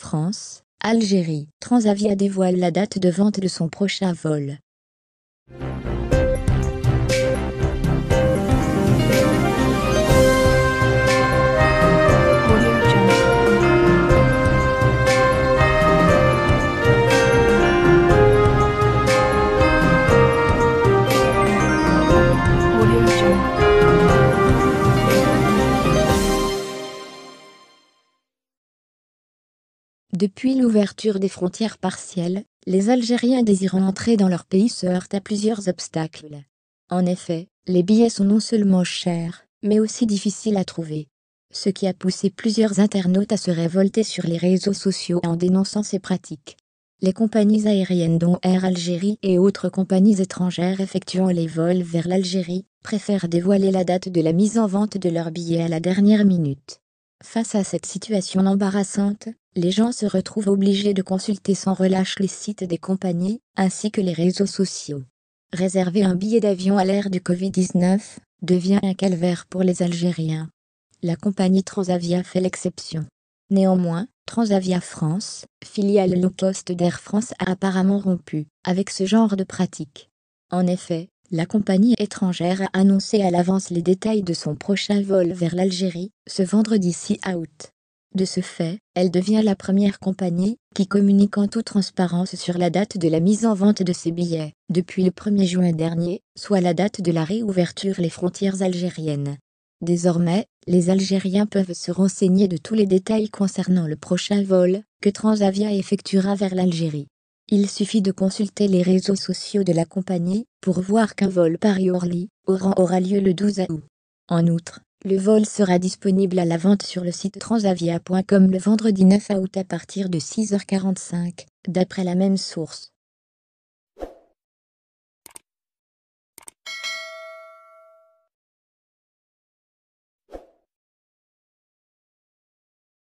France, Algérie. Transavia dévoile la date de vente de son prochain vol. Depuis l'ouverture des frontières partielles, les Algériens désirant entrer dans leur pays se heurtent à plusieurs obstacles. En effet, les billets sont non seulement chers, mais aussi difficiles à trouver. Ce qui a poussé plusieurs internautes à se révolter sur les réseaux sociaux en dénonçant ces pratiques. Les compagnies aériennes dont Air Algérie et autres compagnies étrangères effectuant les vols vers l'Algérie préfèrent dévoiler la date de la mise en vente de leurs billets à la dernière minute. Face à cette situation embarrassante, les gens se retrouvent obligés de consulter sans relâche les sites des compagnies, ainsi que les réseaux sociaux. Réserver un billet d'avion à l'ère du Covid-19 devient un calvaire pour les Algériens. La compagnie Transavia fait l'exception. Néanmoins, Transavia France, filiale low-cost d'Air France, a apparemment rompu avec ce genre de pratique. En effet, la compagnie étrangère a annoncé à l'avance les détails de son prochain vol vers l'Algérie, ce vendredi 6 août. De ce fait, elle devient la première compagnie qui communique en toute transparence sur la date de la mise en vente de ses billets, depuis le 1er juin dernier, soit la date de la réouverture des frontières algériennes. Désormais, les Algériens peuvent se renseigner de tous les détails concernant le prochain vol que Transavia effectuera vers l'Algérie. Il suffit de consulter les réseaux sociaux de la compagnie pour voir qu'un vol Paris-Orly aura lieu le 12 août. En outre, le vol sera disponible à la vente sur le site transavia.com le vendredi 9 août à partir de 6h45, d'après la même source.